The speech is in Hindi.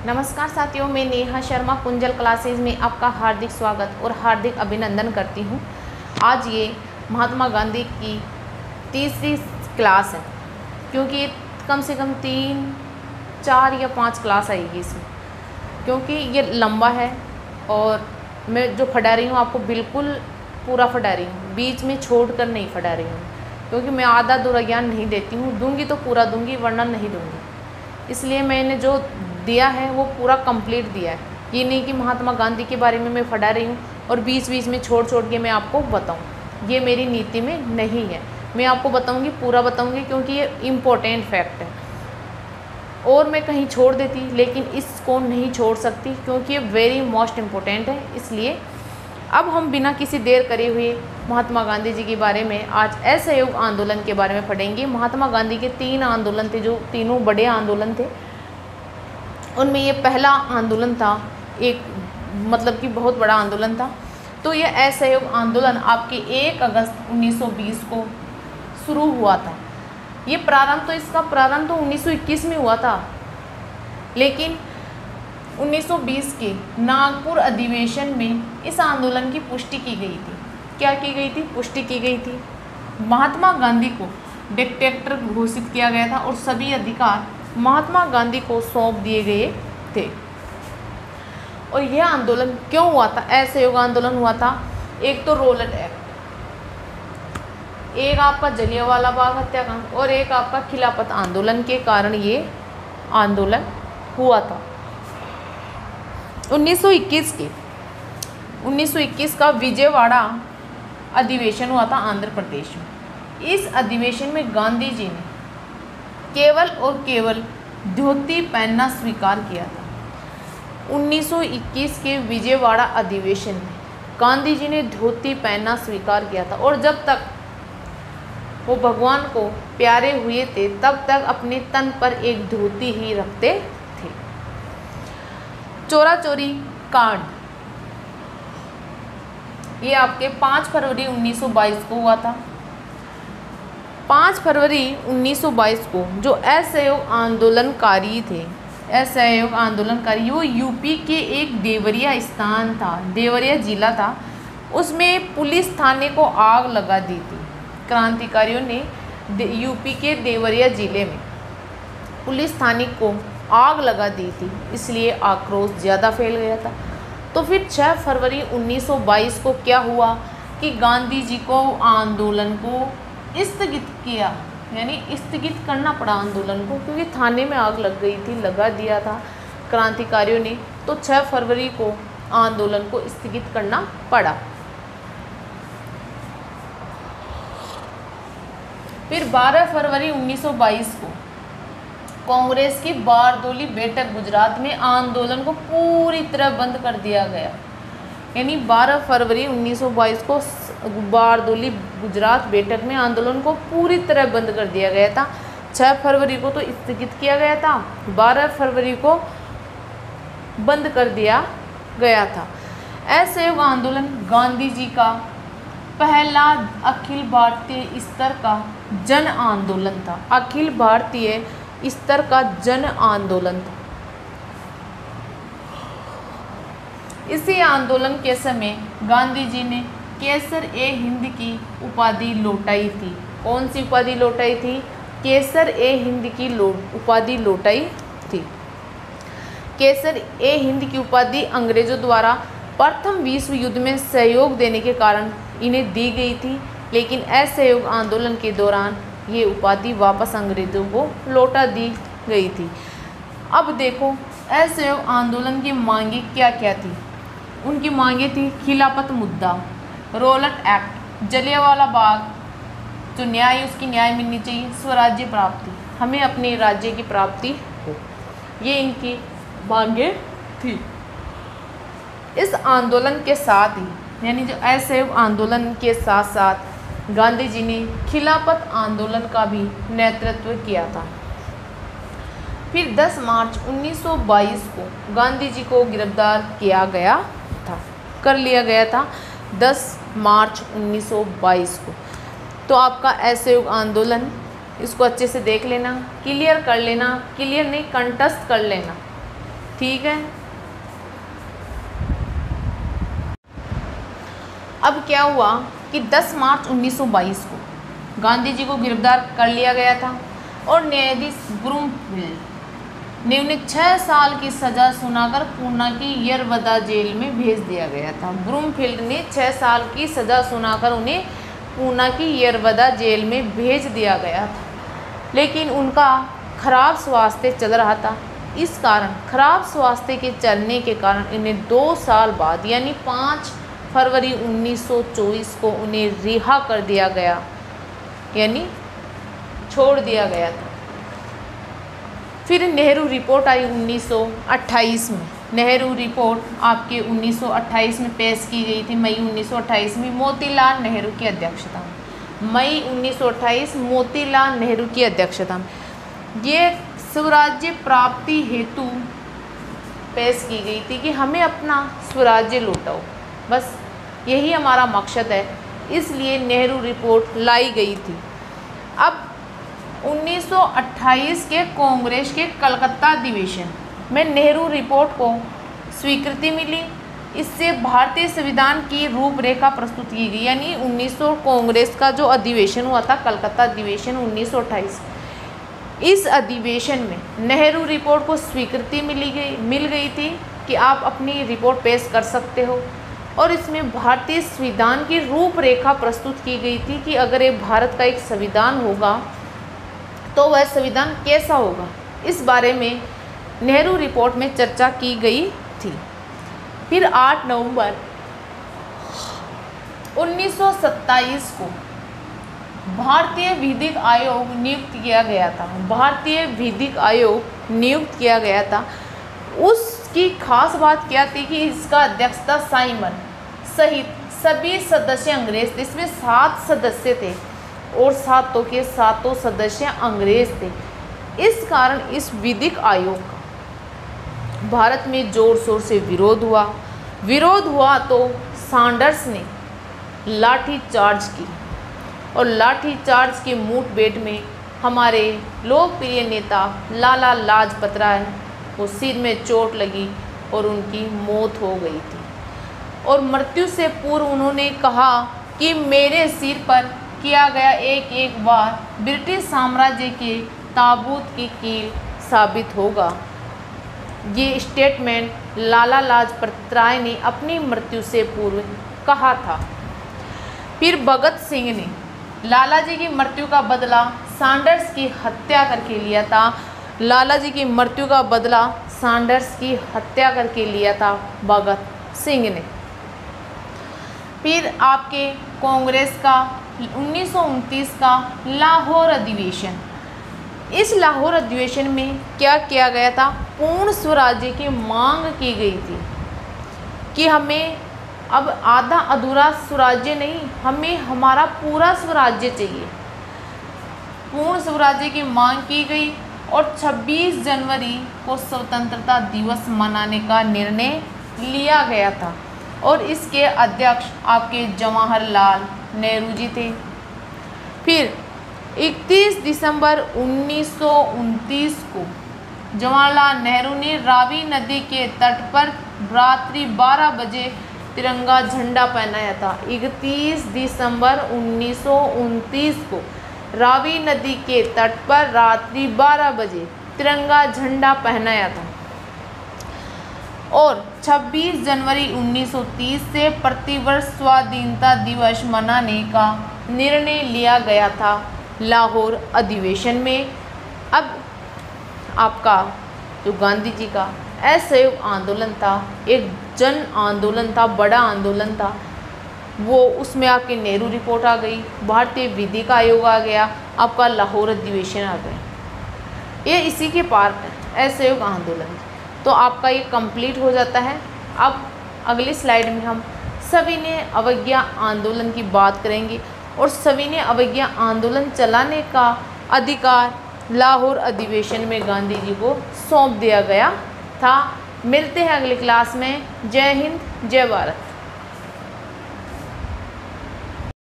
नमस्कार साथियों, मैं नेहा शर्मा कुंजल क्लासेज में आपका हार्दिक स्वागत और हार्दिक अभिनंदन करती हूँ। आज ये महात्मा गांधी की तीसरी क्लास है, क्योंकि कम से कम 3, 4 या 5 क्लास आएगी इसमें, क्योंकि ये लंबा है और मैं जो पढ़ा रही हूँ आपको बिल्कुल पूरा पढ़ा रही हूँ, बीच में छोड़ कर नहीं पढ़ा रही हूँ, क्योंकि मैं आधा अधूरा ज्ञान नहीं देती हूँ। दूंगी तो पूरा दूंगी, वरना नहीं दूंगी। इसलिए मैंने जो दिया है वो पूरा कंप्लीट दिया है। ये नहीं कि महात्मा गांधी के बारे में मैं पढ़ा रही हूँ और बीच बीच में छोड़ छोड़ के मैं आपको बताऊँ, ये मेरी नीति में नहीं है। मैं आपको बताऊँगी, पूरा बताऊँगी, क्योंकि ये इम्पोर्टेंट फैक्ट है। और मैं कहीं छोड़ देती, लेकिन इसको नहीं छोड़ सकती, क्योंकि ये वेरी मोस्ट इम्पोर्टेंट है। इसलिए अब हम बिना किसी देर करे हुए महात्मा गांधी जी के बारे में आज असहयोग आंदोलन के बारे में पढ़ेंगे। महात्मा गांधी के 3 आंदोलन थे, जो तीनों बड़े आंदोलन थे। उनमें ये पहला आंदोलन था, एक मतलब कि बहुत बड़ा आंदोलन था। तो ये असहयोग आंदोलन आपके 1 अगस्त 1920 को शुरू हुआ था। ये इसका प्रारंभ तो 1921 में हुआ था, लेकिन 1920 के नागपुर अधिवेशन में इस आंदोलन की पुष्टि की गई थी। क्या की गई थी? पुष्टि की गई थी। महात्मा गांधी को डिक्टेटर घोषित किया गया था और सभी अधिकार महात्मा गांधी को सौंप दिए गए थे। और यह आंदोलन क्यों हुआ था? असहयोग आंदोलन हुआ था। एक तो रोलेट एक्ट, एक आपका जलियांवाला बाग हत्याकांड और एक आपका खिलाफत आंदोलन के कारण ये आंदोलन हुआ था। 1921 का विजयवाड़ा अधिवेशन हुआ था आंध्र प्रदेश में। इस अधिवेशन में गांधी जी ने केवल और केवल धोती पहनना स्वीकार किया था। 1921 के विजयवाड़ा अधिवेशन में गांधी जी ने धोती पहनना स्वीकार किया था, और जब तक वो भगवान को प्यारे हुए थे तब तक अपने तन पर एक धोती ही रखते थे। चोरा चोरी कांड, ये आपके 5 फरवरी 1922 को हुआ था। 5 फरवरी 1922 को जो असहयोग आंदोलनकारी थे, वो यूपी के एक देवरिया स्थान था, देवरिया जिला था, उसमें पुलिस थाने को आग लगा दी थी। क्रांतिकारियों ने यूपी के देवरिया जिले में पुलिस थाने को आग लगा दी थी, इसलिए आक्रोश ज़्यादा फैल गया था। तो फिर 6 फरवरी 1922 को क्या हुआ कि गांधी जी को आंदोलन को स्थगित किया, यानी स्थगित करना पड़ा आंदोलन को, क्योंकि थाने में आग लग गई थी, लगा दिया था क्रांतिकारियों ने। तो 6 फरवरी को आंदोलन को स्थगित करना पड़ा। फिर 12 फरवरी 1922 को कांग्रेस की बारदोली बैठक गुजरात में आंदोलन को पूरी तरह बंद कर दिया गया। यानी 12 फरवरी 1922 को बारदोली गुजरात बैठक में आंदोलन को पूरी तरह बंद कर दिया गया था। 6 फरवरी को तो स्थगित किया गया था, 12 फरवरी को बंद कर दिया गया था। असहयोग आंदोलन गांधी जी का पहला अखिल भारतीय स्तर का जन आंदोलन था। अखिल भारतीय स्तर का जन आंदोलन था। इसी आंदोलन के समय गांधी जी ने केसर-ए-हिंद की उपाधि लौटाई थी। कौन सी उपाधि लौटाई थी? केसर-ए-हिंद की उपाधि लौटाई थी। केसर-ए-हिंद की उपाधि अंग्रेजों द्वारा प्रथम विश्व युद्ध में सहयोग देने के कारण इन्हें दी गई थी, लेकिन असहयोग आंदोलन के दौरान ये उपाधि वापस अंग्रेजों को लौटा दी गई थी। अब देखो असहयोग आंदोलन की मांगे क्या क्या थी। उनकी मांगे थी खिलाफत मुद्दा, रोलेट एक्ट, जलियांवाला बाग, जो न्याय उसकी न्याय मिलनी चाहिए, स्वराज्य प्राप्ति, हमें अपने राज्य की प्राप्ति हो, ये इनकी मांगे थी। इस आंदोलन के साथ ही, यानी जो असहयोग आंदोलन के साथ साथ गांधी जी ने खिलाफत आंदोलन का भी नेतृत्व किया था। फिर 10 मार्च 1922 को गांधी जी को गिरफ्तार किया गया था, कर लिया गया था 10 मार्च 1922 को। तो आपका असहयोग आंदोलन, इसको अच्छे से देख लेना, क्लियर कर लेना, क्लियर नहीं कंठस्थ कर लेना। ठीक है। अब क्या हुआ कि 10 मार्च 1922 को गांधी जी को गिरफ्तार कर लिया गया था और न्यायाधीश ब्रूमफील्ड ने उन्हें 6 साल की सज़ा सुनाकर पूना की यरवदा जेल में भेज दिया गया था। ब्रूमफील्ड ने 6 साल की सज़ा सुनाकर उन्हें पूना की यरवदा जेल में भेज दिया गया था, लेकिन उनका खराब स्वास्थ्य चल रहा था। इस कारण खराब स्वास्थ्य के चलने के कारण इन्हें 2 साल बाद यानी 5 फरवरी 1924 को उन्हें रिहा कर दिया गया, यानी छोड़ दिया गया था। फिर नेहरू रिपोर्ट आई 1928 में। नेहरू रिपोर्ट आपके 1928 में पेश की गई थी, मई 1928 में मोतीलाल नेहरू की अध्यक्षता में। मई 1928 मोतीलाल नेहरू की अध्यक्षता में ये स्वराज्य प्राप्ति हेतु पेश की गई थी कि हमें अपना स्वराज्य लौटाओ, बस यही हमारा मकसद है, इसलिए नेहरू रिपोर्ट लाई गई थी। अब 1928 के कांग्रेस के कलकत्ता अधिवेशन में नेहरू रिपोर्ट को स्वीकृति मिली। इससे भारतीय संविधान की रूपरेखा प्रस्तुत की गई, यानी 1900 कांग्रेस का जो अधिवेशन हुआ था, कलकत्ता अधिवेशन 1928, इस अधिवेशन में नेहरू रिपोर्ट को स्वीकृति मिल गई थी कि आप अपनी रिपोर्ट पेश कर सकते हो। और इसमें भारतीय संविधान की रूपरेखा प्रस्तुत की गई थी कि अगर ये भारत का एक संविधान होगा तो वह संविधान कैसा होगा, इस बारे में नेहरू रिपोर्ट में चर्चा की गई थी। फिर 8 नवंबर 1927 को भारतीय विधिक आयोग नियुक्त किया गया था। भारतीय विधिक आयोग नियुक्त किया गया था। उसकी खास बात क्या थी कि इसका अध्यक्षता साइमन सहित सभी सदस्य अंग्रेज थे। इसमें 7 सदस्य थे और 7 के 7 सदस्य अंग्रेज थे। इस कारण इस विधिक आयोग का भारत में जोर शोर से विरोध हुआ तो सैंडर्स ने लाठी चार्ज की और लाठी चार्ज के मुठभेड़ में हमारे लोकप्रिय नेता लाला लाजपत राय को सिर में चोट लगी और उनकी मौत हो गई थी। और मृत्यु से पूर्व उन्होंने कहा कि मेरे सिर पर किया गया एक एक वार ब्रिटिश साम्राज्य के ताबूत की कील साबित होगा। ये स्टेटमेंट लाला लाजपत राय ने अपनी मृत्यु से पूर्व कहा था। फिर भगत सिंह ने लाला जी की मृत्यु का बदला सैंडर्स की हत्या करके लिया था। लाला जी की मृत्यु का बदला सैंडर्स की हत्या करके लिया था भगत सिंह ने। फिर आपके कांग्रेस का 1929 का लाहौर अधिवेशन। इस लाहौर अधिवेशन में क्या किया गया था? पूर्ण स्वराज्य की मांग की गई थी कि हमें अब आधा अधूरा स्वराज्य नहीं, हमें हमारा पूरा स्वराज्य चाहिए। पूर्ण स्वराज्य की मांग की गई और 26 जनवरी को स्वतंत्रता दिवस मनाने का निर्णय लिया गया था और इसके अध्यक्ष आपके जवाहरलाल नेहरू जी थे। फिर 31 दिसंबर 1929 को जवाहरलाल नेहरू ने रावी नदी के तट पर रात्रि 12 बजे तिरंगा झंडा पहनाया था। 31 दिसंबर 1929 को रावी नदी के तट पर रात्रि 12 बजे तिरंगा झंडा पहनाया था और 26 जनवरी 1930 से प्रतिवर्ष स्वाधीनता दिवस मनाने का निर्णय लिया गया था लाहौर अधिवेशन में। अब आपका जो गांधी जी का असहयोग आंदोलन था, एक जन आंदोलन था, बड़ा आंदोलन था, वो उसमें आपकी नेहरू रिपोर्ट आ गई, भारतीय विधिक आयोग आ गया, आपका लाहौर अधिवेशन आ गया। ये इसी के पार्ट है असहयोग आंदोलन। तो आपका ये कंप्लीट हो जाता है। अब अगली स्लाइड में हम सविनय अवज्ञा आंदोलन की बात करेंगे और सविनय अवज्ञा आंदोलन चलाने का अधिकार लाहौर अधिवेशन में गांधी जी को सौंप दिया गया था। मिलते हैं अगली क्लास में। जय हिंद, जय भारत।